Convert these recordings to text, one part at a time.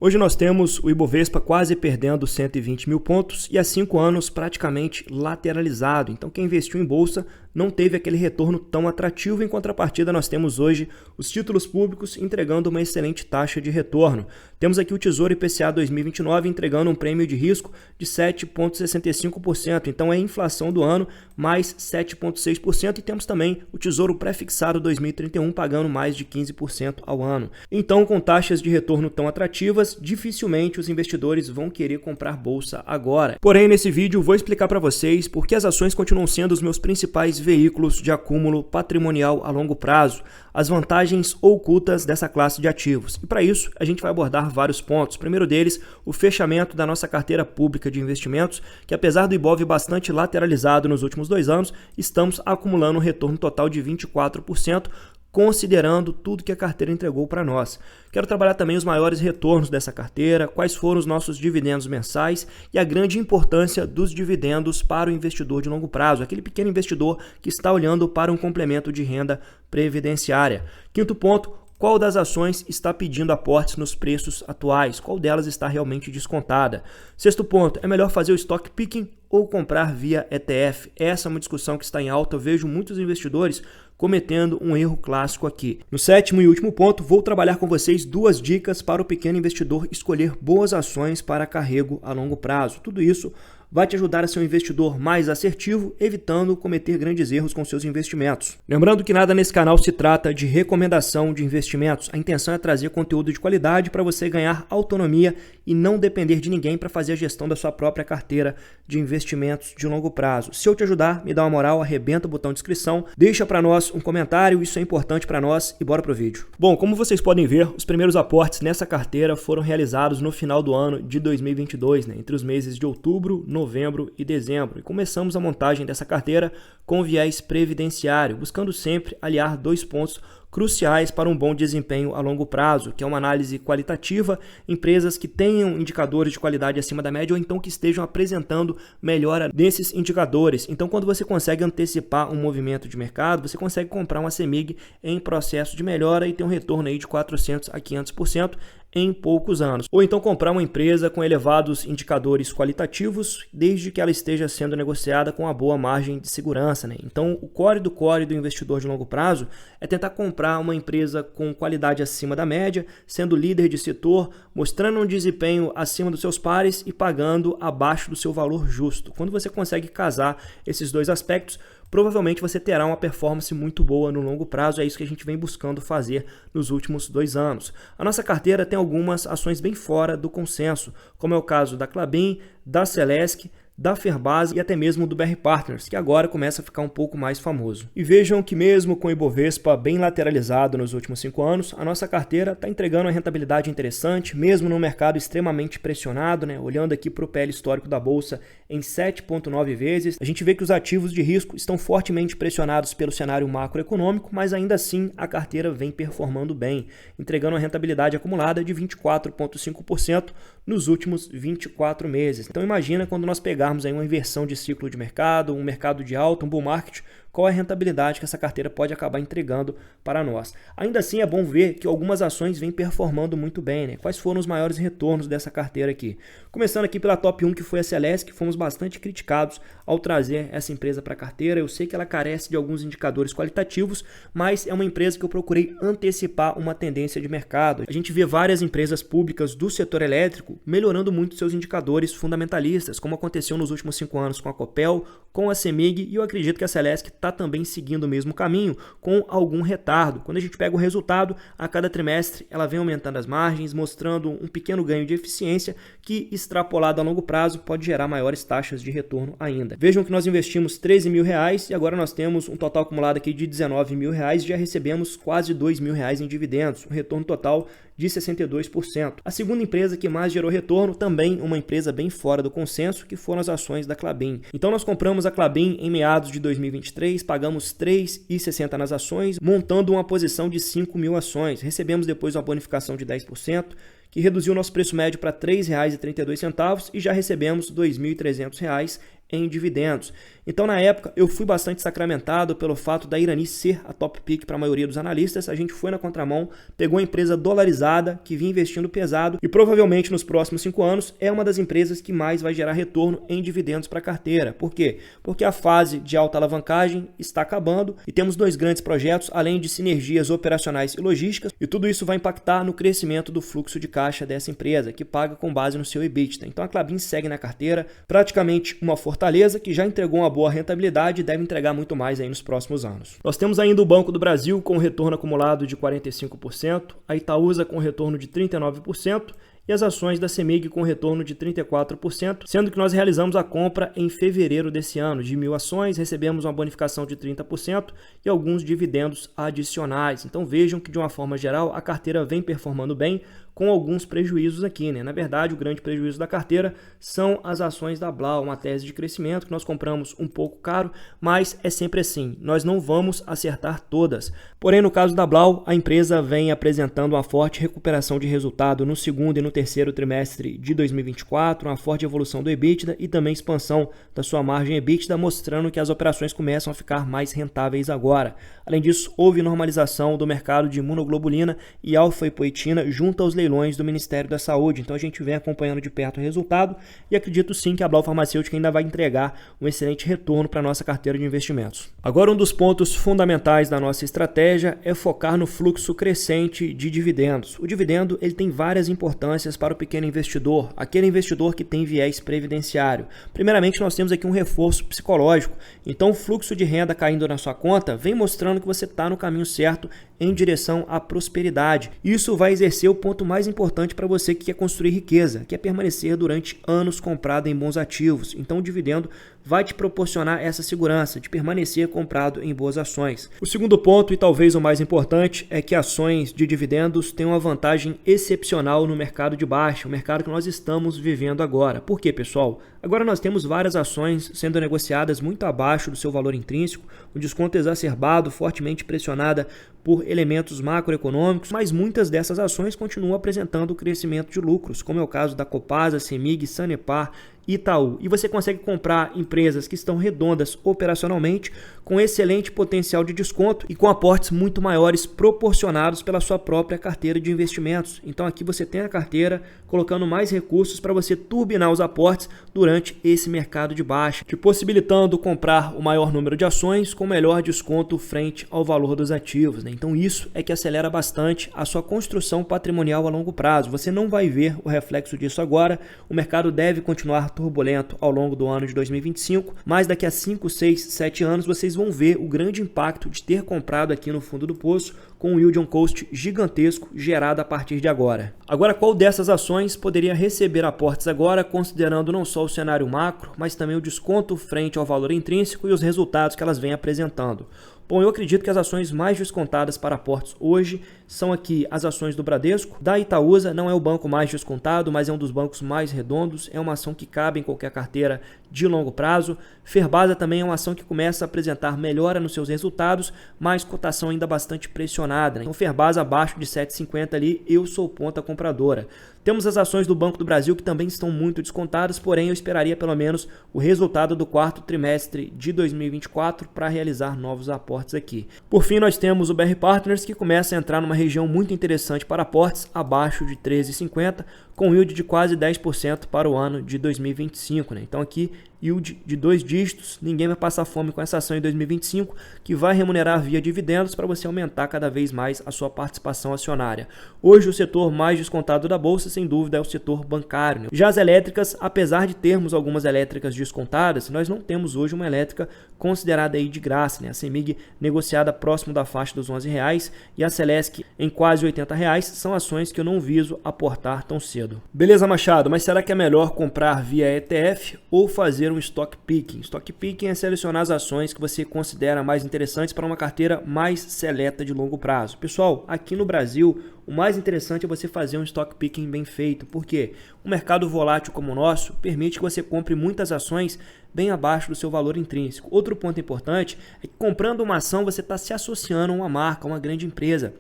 Hoje nós temos o Ibovespa quase perdendo 120 mil pontos e há 5 anos praticamente lateralizado. Então quem investiu em bolsa não teve aquele retorno tão atrativo. Em contrapartida, nós temos hoje os títulos públicos entregando uma excelente taxa de retorno. Temos aqui o Tesouro IPCA 2029 entregando um prêmio de risco de 7,65%. Então é a inflação do ano mais 7,6%. E temos também o Tesouro Pré-fixado 2031 pagando mais de 15% ao ano. Então, com taxas de retorno tão atrativas, dificilmente os investidores vão querer comprar bolsa agora. Porém, nesse vídeo vou explicar para vocês por que as ações continuam sendo os meus principais veículos de acúmulo patrimonial a longo prazo, as vantagens ocultas dessa classe de ativos. E para isso, a gente vai abordar vários pontos. O primeiro deles, o fechamento da nossa carteira pública de investimentos, que apesar do Ibov bastante lateralizado nos últimos 2 anos, estamos acumulando um retorno total de 24%, considerando tudo que a carteira entregou para nós. Quero trabalhar também os maiores retornos dessa carteira, quais foram os nossos dividendos mensais e a grande importância dos dividendos para o investidor de longo prazo, aquele pequeno investidor que está olhando para um complemento de renda previdenciária. Quinto ponto, qual das ações está pedindo aportes nos preços atuais? Qual delas está realmente descontada? Sexto ponto, é melhor fazer o stock picking ou comprar via ETF? Essa é uma discussão que está em alta. Eu vejo muitos investidores cometendo um erro clássico aqui. No sétimo e último ponto, vou trabalhar com vocês 2 dicas para o pequeno investidor escolher boas ações para carrego a longo prazo. Tudo isso vai te ajudar a ser um investidor mais assertivo, evitando cometer grandes erros com seus investimentos. Lembrando que nada nesse canal se trata de recomendação de investimentos. A intenção é trazer conteúdo de qualidade para você ganhar autonomia e não depender de ninguém para fazer a gestão da sua própria carteira de investimentos de longo prazo. Se eu te ajudar, me dá uma moral, arrebenta o botão de inscrição, deixa para nós um comentário, isso é importante para nós e bora pro vídeo. Bom, como vocês podem ver, os primeiros aportes nessa carteira foram realizados no final do ano de 2022, entre os meses de outubro, novembro e dezembro. E começamos a montagem dessa carteira com viés previdenciário, buscando sempre aliar 2 pontos cruciais para um bom desempenho a longo prazo, que é uma análise qualitativa, empresas que tenham indicadores de qualidade acima da média ou então que estejam apresentando melhora nesses indicadores. Então, quando você consegue antecipar um movimento de mercado, você consegue comprar uma CEMIG em processo de melhora e ter um retorno aí de 400 a 500% em poucos anos. Ou então comprar uma empresa com elevados indicadores qualitativos, desde que ela esteja sendo negociada com uma boa margem de segurança. Então, o core do investidor de longo prazo é tentar comprar uma empresa com qualidade acima da média, sendo líder de setor, mostrando um desempenho acima dos seus pares e pagando abaixo do seu valor justo. Quando você consegue casar esses 2 aspectos, provavelmente você terá uma performance muito boa no longo prazo. É isso que a gente vem buscando fazer nos últimos 2 anos. A nossa carteira tem algumas ações bem fora do consenso, como é o caso da Klabin, da Celesc, da Ferbasa e até mesmo do BR Partners, que agora começa a ficar um pouco mais famoso. E vejam que mesmo com o Ibovespa bem lateralizado nos últimos 5 anos, a nossa carteira está entregando uma rentabilidade interessante, mesmo num mercado extremamente pressionado, olhando aqui para o PL histórico da Bolsa em 7,9 vezes, a gente vê que os ativos de risco estão fortemente pressionados pelo cenário macroeconômico, mas ainda assim a carteira vem performando bem, entregando uma rentabilidade acumulada de 24,5% nos últimos 24 meses. Então imagina quando nós pegarmos aí uma inversão de ciclo de mercado, um mercado de alta, um bull market, qual é a rentabilidade que essa carteira pode acabar entregando para nós. Ainda assim, é bom ver que algumas ações vêm performando muito bem. Quais foram os maiores retornos dessa carteira aqui? Começando aqui pela top 1, que foi a Celesc, que fomos bastante criticados ao trazer essa empresa para a carteira. Eu sei que ela carece de alguns indicadores qualitativos, mas é uma empresa que eu procurei antecipar uma tendência de mercado. A gente vê várias empresas públicas do setor elétrico melhorando muito seus indicadores fundamentalistas, como aconteceu nos últimos 5 anos com a Copel, com a CEMIG, e eu acredito que a Celesc está também seguindo o mesmo caminho, com algum retardo. Quando a gente pega o resultado, a cada trimestre ela vem aumentando as margens, mostrando um pequeno ganho de eficiência que, extrapolado a longo prazo, pode gerar maiores taxas de retorno ainda. Vejam que nós investimos R$13 mil e agora nós temos um total acumulado aqui de R$19 mil, já recebemos quase R$2 mil em dividendos, um retorno total de 62%. A segunda empresa que mais gerou retorno, também uma empresa bem fora do consenso, que foram as ações da Klabin. Então nós compramos a Klabin em meados de 2023, pagamos R$ 3,60 nas ações, montando uma posição de 5 mil ações. Recebemos depois uma bonificação de 10%, que reduziu nosso preço médio para R$ 3,32 e já recebemos R$ 2.300 em dividendos. Então, na época, eu fui bastante sacramentado pelo fato da Irani ser a top pick para a maioria dos analistas. A gente foi na contramão, pegou a empresa dolarizada, que vinha investindo pesado e provavelmente nos próximos 5 anos é uma das empresas que mais vai gerar retorno em dividendos para a carteira. Por quê? Porque a fase de alta alavancagem está acabando e temos 2 grandes projetos, além de sinergias operacionais e logísticas, e tudo isso vai impactar no crescimento do fluxo de caixa dessa empresa, que paga com base no seu EBITDA. Então, a Klabin segue na carteira, praticamente uma fortaleza que já entregou uma boa rentabilidade e deve entregar muito mais aí nos próximos anos. Nós temos ainda o Banco do Brasil com retorno acumulado de 45%, a Itaúsa com retorno de 39% e as ações da CEMIG com retorno de 34%, sendo que nós realizamos a compra em fevereiro desse ano de 1.000 ações, recebemos uma bonificação de 30% e alguns dividendos adicionais. Então vejam que de uma forma geral a carteira vem performando bem, com alguns prejuízos aqui, né? Na verdade, o grande prejuízo da carteira são as ações da Blau, uma tese de crescimento que nós compramos um pouco caro, mas é sempre assim, nós não vamos acertar todas. Porém, no caso da Blau, a empresa vem apresentando uma forte recuperação de resultado no segundo e no terceiro trimestre de 2024, uma forte evolução do EBITDA e também expansão da sua margem EBITDA, mostrando que as operações começam a ficar mais rentáveis agora. Além disso, houve normalização do mercado de imunoglobulina e alfa-lipoetina junto aos leilões do Ministério da Saúde. Então a gente vem acompanhando de perto o resultado e acredito sim que a Blau Farmacêutica ainda vai entregar um excelente retorno para a nossa carteira de investimentos. Agora, um dos pontos fundamentais da nossa estratégia é focar no fluxo crescente de dividendos. O dividendo ele tem várias importâncias para o pequeno investidor, aquele investidor que tem viés previdenciário. Primeiramente, nós temos aqui um reforço psicológico. Então o fluxo de renda caindo na sua conta vem mostrando que você está no caminho certo em direção à prosperidade. Isso vai exercer o ponto mais importante para você que quer construir riqueza, que é permanecer durante anos comprado em bons ativos. Então o dividendo vai te proporcionar essa segurança de permanecer comprado em boas ações. O segundo ponto, e talvez o mais importante, é que ações de dividendos têm uma vantagem excepcional no mercado de baixa, o mercado que nós estamos vivendo agora. Por quê, pessoal? Agora nós temos várias ações sendo negociadas muito abaixo do seu valor intrínseco, o desconto exacerbado, fortemente pressionada por elementos macroeconômicos, mas muitas dessas ações continuam apresentando crescimento de lucros, como é o caso da Copasa, CEMIG, Sanepar, Itaú. E você consegue comprar empresas que estão redondas operacionalmente, com excelente potencial de desconto e com aportes muito maiores proporcionados pela sua própria carteira de investimentos. Então aqui você tem a carteira colocando mais recursos para você turbinar os aportes durante esse mercado de baixa, te possibilitando comprar o maior número de ações com melhor desconto frente ao valor dos ativos, né? Então isso é que acelera bastante a sua construção patrimonial a longo prazo. Você não vai ver o reflexo disso agora, o mercado deve continuar turbulento ao longo do ano de 2025, mas daqui a 5, 6, 7 anos vocês vão ver o grande impacto de ter comprado aqui no fundo do poço com um yield on cost gigantesco gerado a partir de agora. Agora, qual dessas ações poderia receber aportes agora, considerando não só o cenário macro, mas também o desconto frente ao valor intrínseco e os resultados que elas vêm apresentando? Bom, eu acredito que as ações mais descontadas para aportes hoje são aqui as ações do Bradesco, da Itaúsa, não é o banco mais descontado, mas é um dos bancos mais redondos, é uma ação que cabe em qualquer carteira de longo prazo. Ferbasa também é uma ação que começa a apresentar melhora nos seus resultados, mas cotação ainda bastante pressionada, né? Então Ferbasa abaixo de 7,50 ali, eu sou ponta compradora. Temos as ações do Banco do Brasil que também estão muito descontadas, porém eu esperaria pelo menos o resultado do quarto trimestre de 2024 para realizar novos aportes aqui. Por fim, nós temos o BR Partners que começa a entrar numa região muito interessante para aportes abaixo de 13,50, com yield de quase 10% para o ano de 2025, né? Então aqui yield de 2 dígitos, ninguém vai passar fome com essa ação em 2025, que vai remunerar via dividendos para você aumentar cada vez mais a sua participação acionária. Hoje o setor mais descontado da bolsa, sem dúvida, é o setor bancário, né? Já as elétricas, apesar de termos algumas elétricas descontadas, nós não temos hoje uma elétrica considerada aí de graça, né? A CEMIG negociada próximo da faixa dos R$11 e a Celesc em quase R$80 são ações que eu não viso aportar tão cedo. Beleza, Machado, mas será que é melhor comprar via ETF ou fazer um stock picking? Stock picking é selecionar as ações que você considera mais interessantes para uma carteira mais seleta de longo prazo. Pessoal, aqui no Brasil, o mais interessante é você fazer um stock picking bem feito, porque um mercado volátil como o nosso permite que você compre muitas ações bem abaixo do seu valor intrínseco. Outro ponto importante é que comprando uma ação você está se associando a uma marca, a uma grande empresa.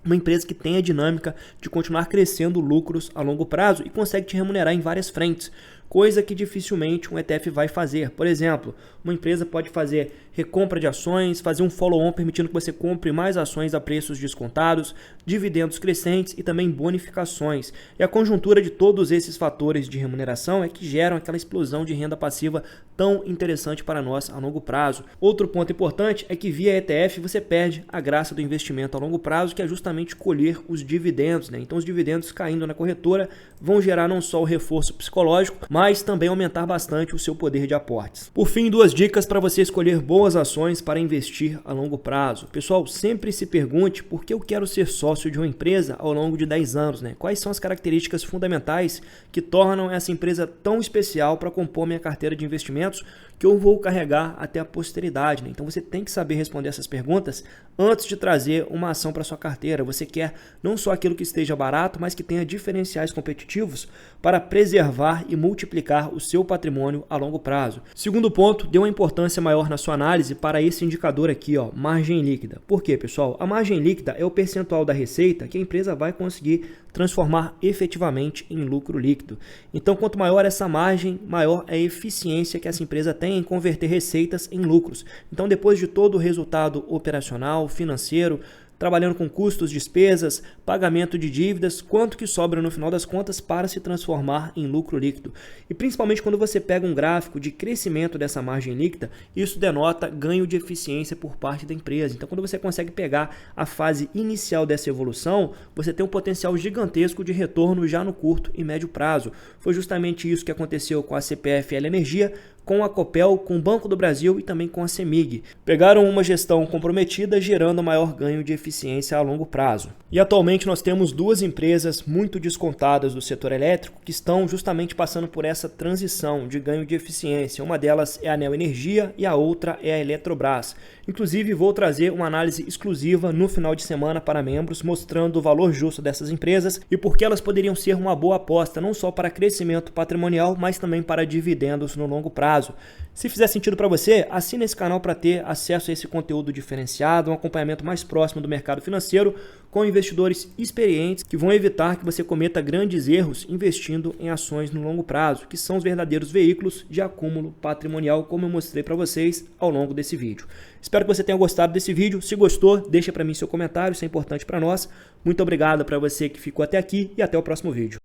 Uma empresa que tem a dinâmica de continuar crescendo lucros a longo prazo e consegue te remunerar em várias frentes, coisa que dificilmente um ETF vai fazer. Por exemplo, uma empresa pode fazer recompra de ações, fazer um follow-on permitindo que você compre mais ações a preços descontados, dividendos crescentes e também bonificações. E a conjuntura de todos esses fatores de remuneração é que geram aquela explosão de renda passiva tão interessante para nós a longo prazo. Outro ponto importante é que via ETF você perde a graça do investimento a longo prazo, que é justamente colher os dividendos, né? Então os dividendos caindo na corretora vão gerar não só o reforço psicológico, mas também aumentar bastante o seu poder de aportes. Por fim, duas dicas para você escolher boas ações para investir a longo prazo. Pessoal, sempre se pergunte por que eu quero ser sócio de uma empresa ao longo de 10 anos, né? Quais são as características fundamentais que tornam essa empresa tão especial para compor minha carteira de investimentos que eu vou carregar até a posteridade, né? Então você tem que saber responder essas perguntas antes de trazer uma ação para sua carteira. Você quer não só aquilo que esteja barato, mas que tenha diferenciais competitivos para preservar e multiplicar o seu patrimônio a longo prazo. Segundo ponto, dê uma importância maior na sua análise para esse indicador aqui, ó, margem líquida. Por quê, pessoal? A margem líquida é o percentual da receita que a empresa vai conseguir transformar efetivamente em lucro líquido. Então, quanto maior essa margem, maior é a eficiência que essa empresa tem em converter receitas em lucros. Então, depois de todo o resultado operacional, financeiro, trabalhando com custos, despesas, pagamento de dívidas, quanto que sobra no final das contas para se transformar em lucro líquido. E principalmente quando você pega um gráfico de crescimento dessa margem líquida, isso denota ganho de eficiência por parte da empresa. Então, quando você consegue pegar a fase inicial dessa evolução, você tem um potencial gigantesco de retorno já no curto e médio prazo. Foi justamente isso que aconteceu com a CPFL Energia, com a Copel, com o Banco do Brasil e também com a CEMIG. Pegaram uma gestão comprometida, gerando maior ganho de eficiência a longo prazo. E atualmente nós temos duas empresas muito descontadas do setor elétrico que estão justamente passando por essa transição de ganho de eficiência. Uma delas é a Neo Energia e a outra é a Eletrobras. Inclusive, vou trazer uma análise exclusiva no final de semana para membros, mostrando o valor justo dessas empresas e por que elas poderiam ser uma boa aposta, não só para crescimento patrimonial, mas também para dividendos no longo prazo. Se fizer sentido para você, assine esse canal para ter acesso a esse conteúdo diferenciado, um acompanhamento mais próximo do mercado financeiro, com investidores experientes que vão evitar que você cometa grandes erros investindo em ações no longo prazo, que são os verdadeiros veículos de acúmulo patrimonial, como eu mostrei para vocês ao longo desse vídeo. Espero que você tenha gostado desse vídeo. Se gostou, deixa para mim seu comentário, isso é importante para nós. Muito obrigado para você que ficou até aqui e até o próximo vídeo.